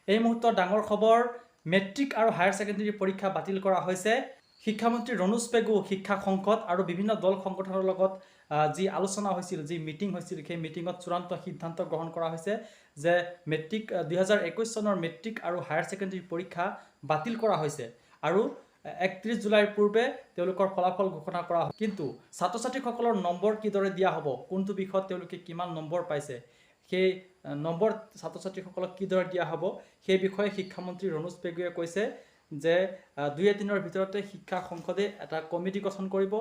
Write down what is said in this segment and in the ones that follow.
এই মুহূৰ্তৰ ডাঙৰ খবৰ মেট্ৰিক আৰু হায়াৰ ছেকেণ্ডাৰী পৰীক্ষা বাতিল কৰা হৈছে। শিক্ষামন্ত্ৰী ৰনোজ পেগু শিক্ষা সংসদ আৰু বিভিন্ন দল সংগঠনৰ লগত যি আলোচনা হৈছিল, যি মিটিং হৈছিল, সেই মিটিঙত চূড়ান্ত সিদ্ধান্ত গ্ৰহণ কৰা হৈছে যে মেট্ৰিক 2021 চনৰ মেট্ৰিক আৰু হায়াৰ ছেকেণ্ডাৰী পৰীক্ষা বাতিল কৰা হৈছে আৰু 31 জুলাইৰ পূৰ্বে তেওঁলোকৰ ফলাফল ঘোষণা কৰা হয়। কিন্তু ছাত্ৰ ছাত্ৰীসকলৰ নম্বৰ কিদৰে দিয়া হ'ব, কোনটো বিষয়ত তেওঁলোকে কিমান নম্বৰ পাইছে, সেই নম্বৰ ছাত্ৰ ছাত্ৰীসকলক কিদৰে দিয়া হ'ব সেই বিষয়ে শিক্ষামন্ত্ৰী ৰনোজ পেগুৱে কৈছে যে 2 দিনৰ ভিতৰতে শিক্ষা সংসদে এটা কমিটি গঠন কৰিব,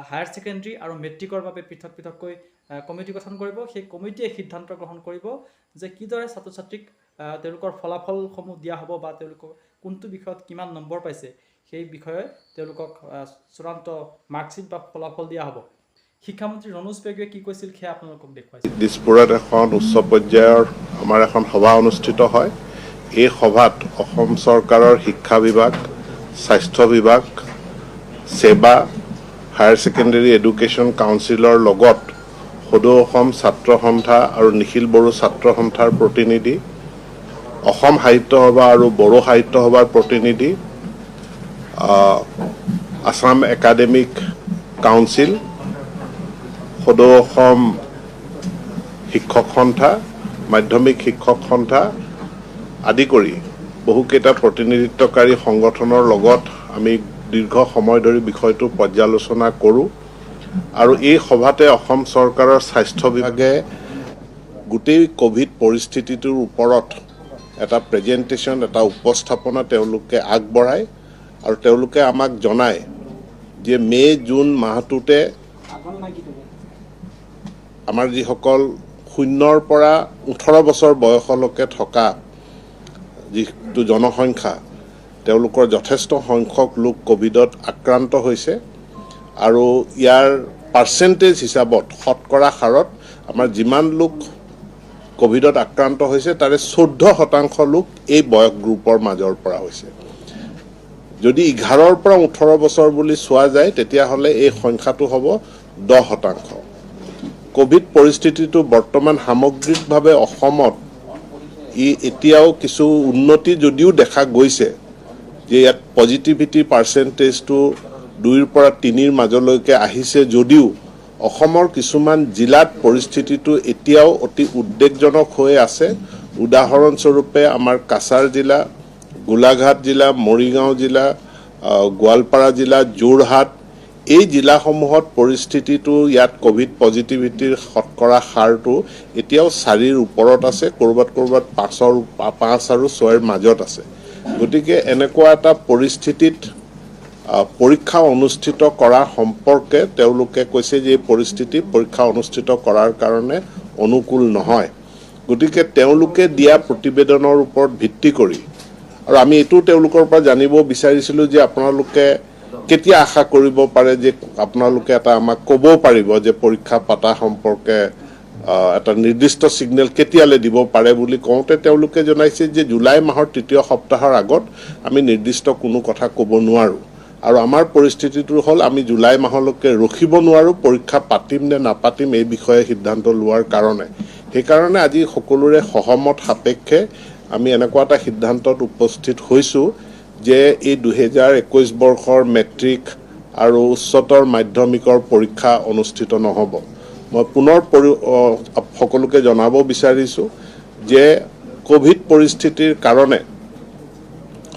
হায়াৰ ছেকেণ্ডাৰী আৰু মেট্ৰিকৰ বাবে পৃথক পৃথককৈ কমিটি গঠন কৰিব। সেই কমিটিয়ে সিদ্ধান্ত গ্ৰহণ কৰিব যে কিদৰে ছাত্ৰ ছাত্ৰীক তেওঁলোকৰ ফলাফলসমূহ দিয়া হ'ব বা তেওঁলোকক কোনটো বিষয়ত কিমান নম্বৰ পাইছে সেই বিষয়ে তেওঁলোকক চূড়ান্ত মাৰ্কশ্বিট বা ফলাফল দিয়া হ'ব। শিক্ষামন্ত্ৰী ৰনোজ পেগুৱে কি কৈছিল সেয়া আপোনালোকক দেখুৱাইছে। দিছপুৰত এখন উচ্চ পৰ্যায়ৰ আমাৰ এখন সভা অনুষ্ঠিত হয়। এই সভাত অসম চৰকাৰৰ শিক্ষা বিভাগ, স্বাস্থ্য বিভাগ, সেবা, হায়াৰ ছেকেণ্ডাৰী এডুকেশ্যন কাউন্সিলৰ লগত সদৌ অসম ছাত্ৰ সন্থা আৰু নিখিল বড়ো ছাত্ৰ সন্থাৰ প্ৰতিনিধি, অসম সাহিত্য সভা আৰু বড়ো সাহিত্য সভাৰ প্ৰতিনিধি, আসাম একাডেমিক কাউন্সিল, সদৌ অসম শিক্ষক সন্থা, মাধ্যমিক শিক্ষক সন্থা আদি কৰি বহুকেইটা প্ৰতিনিধিত্বকাৰী সংগঠনৰ লগত আমি দীৰ্ঘ সময় ধৰি বিষয়টো পৰ্যালোচনা কৰোঁ আৰু এই সভাতে অসম চৰকাৰৰ স্বাস্থ্য বিভাগে গোটেই কোভিড পৰিস্থিতিটোৰ ওপৰত এটা প্ৰেজেণ্টেশ্যন, এটা উপস্থাপনা তেওঁলোকে আগবঢ়ায় আৰু তেওঁলোকে আমাক জনায় যে মে' জুন মাহটোতে আমাৰ যিসকল 0 পৰা 18 বছৰ বয়সলৈকে থকা যিটো জনসংখ্যা, তেওঁলোকৰ যথেষ্ট সংখ্যক লোক কোভিডত আক্ৰান্ত হৈছে আৰু ইয়াৰ পাৰ্চেণ্টেজ হিচাপত শতকৰা হাৰত আমাৰ যিমান লোক কোভিডত আক্ৰান্ত হৈছে তাৰে 14% লোক এই বয়স গ্ৰুপৰ মাজৰ পৰা হৈছে। যদি 11 পৰা 18 বছৰ বুলি চোৱা যায় তেতিয়াহ'লে এই সংখ্যাটো হ'ব 10%। কোভিড পৰিস্থিতিটো বৰ্তমান সামগ্ৰিকভাৱে অসমত এতিয়াও কিছু উন্নতি যদিও দেখা গৈছে, যে ইয়াত পজিটিভিটি পাৰ্চেণ্টেজটো 2 পৰা 3ৰ মাজলৈকে আহিছে যদিও অসমৰ কিছুমান জিলাত পৰিস্থিতিটো এতিয়াও অতি উদ্বেগজনক হৈ আছে। উদাহৰণস্বৰূপে আমাৰ কাছাৰ জিলা, গোলাঘাট জিলা, মৰিগাঁও জিলা, গোৱালপাৰা জিলা, যোৰহাট, এই জিলাসমূহত পৰিস্থিতিটো ইয়াত কোভিড পজিটিভিটিৰ শতকৰা হাৰটো এতিয়াও 4ৰ ওপৰত আছে, ক'ৰবাত 5 আৰু 6ৰ মাজত আছে। গতিকে এনেকুৱা এটা পৰিস্থিতিত পৰীক্ষা অনুষ্ঠিত কৰা সম্পৰ্কে তেওঁলোকে কৈছে যে এই পৰিস্থিতি পৰীক্ষা অনুষ্ঠিত কৰাৰ কাৰণে অনুকূল নহয়। গতিকে তেওঁলোকে দিয়া প্ৰতিবেদনৰ ওপৰত ভিত্তি কৰি আৰু আমি এইটো তেওঁলোকৰ পৰা জানিব বিচাৰিছিলোঁ যে আপোনালোকে কেতিয়া আশা কৰিব পাৰে যে আপোনালোকে এটা আমাক ক'ব পাৰিব যে পৰীক্ষা পাতা সম্পৰ্কে এটা নিৰ্দিষ্ট ছিগনেল কেতিয়ালৈ দিব পাৰে বুলি কওঁতে তেওঁলোকে জনাইছে যে জুলাই মাহৰ 3য় সপ্তাহৰ আগত আমি নিৰ্দিষ্ট কোনো কথা ক'ব নোৱাৰোঁ আৰু আমাৰ পৰিস্থিতিটো হ'ল আমি জুলাই মাহলৈকে ৰখিব নোৱাৰোঁ, পৰীক্ষা পাতিম নে নাপাতিম এই বিষয়ে সিদ্ধান্ত লোৱাৰ কাৰণে। সেইকাৰণে আজি সকলোৰে সহমত সাপেক্ষে আমি এনেকুৱা এটা সিদ্ধান্তত উপস্থিত হৈছোঁ যে এই 2021 বৰ্ষৰ মেট্ৰিক আৰু উচ্চতৰ মাধ্যমিকৰ পৰীক্ষা অনুষ্ঠিত নহ'ব। মই পুনৰ সকলোকে জনাব বিচাৰিছোঁ যে কোভিড পৰিস্থিতিৰ কাৰণে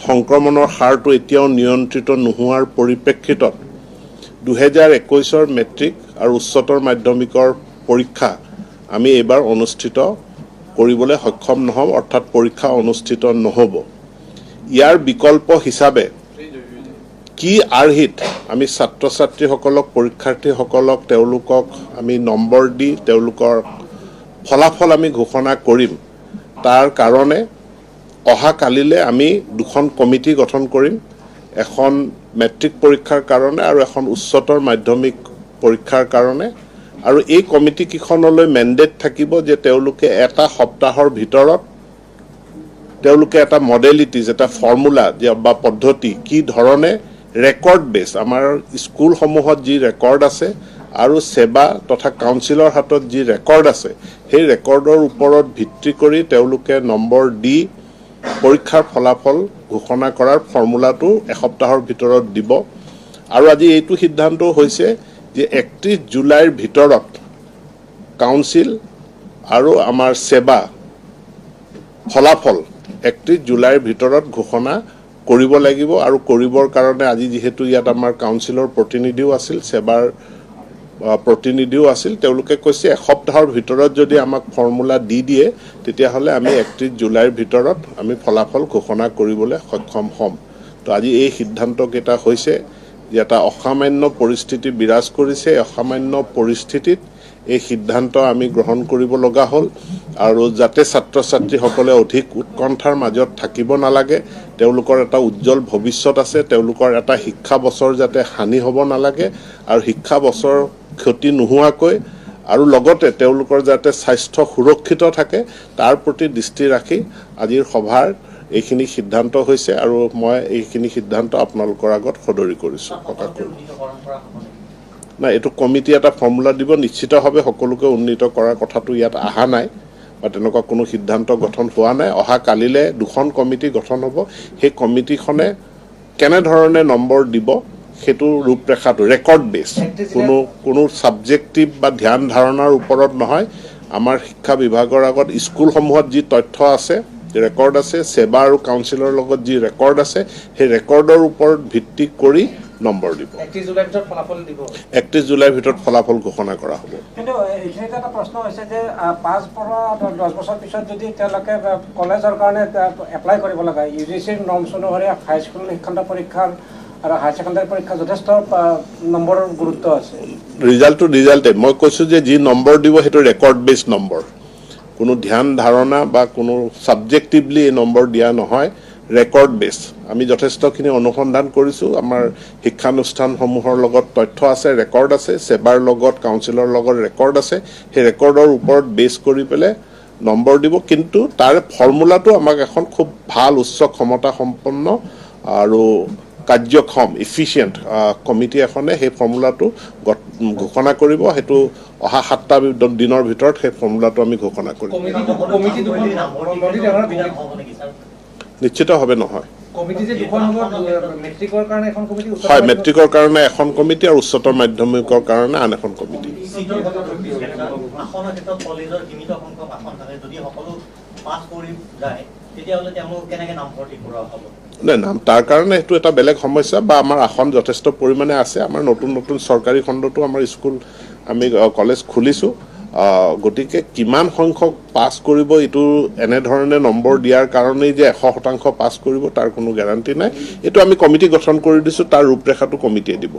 সংক্ৰমণৰ হাৰটো এতিয়াও নিয়ন্ত্ৰিত নোহোৱাৰ পৰিপ্ৰেক্ষিতত 2021 মেট্ৰিক আৰু উচ্চতৰ মাধ্যমিকৰ পৰীক্ষা আমি এইবাৰ অনুষ্ঠিত কৰিবলৈ সক্ষম নহ'ম, অৰ্থাৎ পৰীক্ষা অনুষ্ঠিত নহ'ব। ইয়াৰ বিকল্প হিচাপে কি আৰ্হিত আমি ছাত্ৰ ছাত্ৰীসকলক, পৰীক্ষাৰ্থীসকলক তেওঁলোকক আমি নম্বৰ দি তেওঁলোকৰ ফলাফল আমি ঘোষণা কৰিম, তাৰ কাৰণে অহাকালিলৈ আমি 2খন কমিটি গঠন কৰিম, এখন মেট্ৰিক পৰীক্ষাৰ কাৰণে আৰু এখন উচ্চতৰ মাধ্যমিক পৰীক্ষাৰ কাৰণে। আৰু এই কমিটিকেইখনলৈ মেণ্ডেট থাকিব যে তেওঁলোকে এটা সপ্তাহৰ ভিতৰত তেওঁলোকে এটা মডেলিটিজ, এটা ফৰ্মুলা বা পদ্ধতি, কি ধৰণে ৰেকৰ্ড বেছ আমাৰ স্কুলসমূহত যি ৰেকৰ্ড আছে আৰু সেৱা তথা কাউন্সিলৰ হাতত যি ৰেকৰ্ড আছে সেই ৰেকৰ্ডৰ ওপৰত ভিত্তি কৰি তেওঁলোকে নম্বৰ দি পৰীক্ষাৰ ফলাফল ঘোষণা কৰাৰ ফৰ্মুলাটো এসপ্তাহৰ ভিতৰত দিব আৰু আজি এইটো সিদ্ধান্ত হৈছে যে 31 জুলাইৰ ভিতৰত কাউন্সিল আৰু আমাৰ সেৱা ফলাফল 31 জুলাইৰ ভিতৰত ঘোষণা কৰিব লাগিব আৰু কৰিবৰ কাৰণে আজি যেহেতু ইয়াত আমাৰ কাউন্সিলৰ প্ৰতিনিধিও আছিল সেৱাৰ প্ৰতিনিধিও আছিল তেওঁলোকে কৈছে এসপ্তাহৰ ভিতৰত যদি আমাক ফৰ্মুলা দি দিয়ে তেতিয়াহ'লে আমি 31 জুলাইৰ ভিতৰত আমি ফলাফল ঘোষণা কৰিবলৈ সক্ষম হ'ম তো আজি এই সিদ্ধান্তকেইটা হৈছে যে এটা অসামান্য পৰিস্থিতি বিৰাজ কৰিছে অসামান্য পৰিস্থিতিত এই সিদ্ধান্ত আমি গ্ৰহণ কৰিব লগা হ'ল আৰু যাতে ছাত্ৰ ছাত্ৰীসকলে অধিক উৎকণ্ঠাৰ মাজত থাকিব নালাগে তেওঁলোকৰ এটা উজ্জ্বল ভৱিষ্যত আছে তেওঁলোকৰ এটা শিক্ষা বছৰ যাতে হানি হ'ব নালাগে আৰু শিক্ষা বছৰ ক্ষতি নোহোৱাকৈ আৰু লগতে তেওঁলোকৰ যাতে স্বাস্থ্য সুৰক্ষিত থাকে তাৰ প্ৰতি দৃষ্টি ৰাখি আজিৰ সভাৰ এইখিনি সিদ্ধান্ত হৈছে আৰু মই এইখিনি সিদ্ধান্ত আপোনালোকৰ আগত সদৰি কৰিছোঁ প্ৰকাশ কৰিছোঁ না এইটো কমিটি এটা ফৰ্মুলা দিব নিশ্চিতভাৱে সকলোকে উন্নীত কৰাৰ কথাটো ইয়াত অহা নাই বা তেনেকুৱা কোনো সিদ্ধান্ত গঠন হোৱা নাই অহা কালিলে দুখন কমিটি গঠন হ'ব সেই কমিটিখনে কেনেধৰণে নম্বৰ দিব সেইটো ৰূপৰেখাটো ৰেকৰ্ড বেছ কোনো ছাবজেক্টিভ বা ধ্যান ধাৰণাৰ ওপৰত নহয় আমাৰ শিক্ষা বিভাগৰ আগত স্কুলসমূহত যি তথ্য আছে ৰেকৰ্ড আছে সেৱা আৰু কাউন্সিলৰ লগত যি ৰেকৰ্ড আছে সেই ৰেকৰ্ডৰ ওপৰত ভিত্তি কৰি নম্বৰ দিব 31 জুলাইৰ ভিতৰত ফলাফল দিব 31 জুলাইৰ ভিতৰত ফলাফল ঘোষণা কৰা হ'ব কিন্তু এইখিনিতে এটা প্ৰশ্ন হৈছে যে 5 পৰা 10 বছৰ পিছত যদি তেওঁলোকে কলেজৰ কাৰণে এপ্লাই কৰিব লগা ইউজিচিৰ নৰ্মছ অনুসৰি হাইস্কুল শিক্ষান্ত পৰীক্ষাৰ আৰু হায়াৰ ছেকেণ্ডাৰী পৰীক্ষা যথেষ্ট নম্বৰৰ গুৰুত্ব আছে ৰিজাল্টে মই কৈছোঁ যে যি নম্বৰ দিব সেইটো ৰেকৰ্ড বেছ নম্বৰ কোনো ধ্যান ধাৰণা বা কোনো ছাবজেক্টিভলি এই নম্বৰ দিয়া নহয় ৰেকৰ্ড বেছ আমি যথেষ্টখিনি অনুসন্ধান কৰিছোঁ আমাৰ শিক্ষানুষ্ঠানসমূহৰ লগত তথ্য আছে ৰেকৰ্ড আছে সেৱাৰ লগত কাউন্সিলৰ লগত ৰেকৰ্ড আছে সেই ৰেকৰ্ডৰ ওপৰত বেছ কৰি পেলাই নম্বৰ দিব কিন্তু তাৰ ফৰ্মুলাটো আমাক এখন খুব ভাল উচ্চ ক্ষমতা সম্পন্ন আৰু কাৰ্যক্ষম ইফিচিয়েণ্ট কমিটি এখনে সেই ফৰ্মুলাটো ঘোষণা কৰিব সেইটো অহা 7টা দিনৰ ভিতৰত সেই ফৰ্মুলাটো আমি ঘোষণা কৰিম নিশ্চিতভাৱে নহয় হয় মেট্ৰিকৰ কাৰণে এখন কমিটি আৰু উচ্চতৰ মাধ্যমিকৰ কাৰণে আন এখন কমিটি নাম তাৰ কাৰণে সেইটো এটা বেলেগ সমস্যা বা আমাৰ আসন যথেষ্ট পৰিমাণে আছে আমাৰ নতুন চৰকাৰী খণ্ডতো আমাৰ স্কুল আমি কলেজ খুলিছোঁ গতিকে কিমান সংখ্যক পাছ কৰিব এইটো এনেধৰণে নম্বৰ দিয়াৰ কাৰণেই যে 100% পাছ কৰিব তাৰ কোনো গেৰাণ্টি নাই এইটো আমি কমিটি গঠন কৰি দিছোঁ তাৰ ৰূপৰেখাটো কমিটিয়ে দিব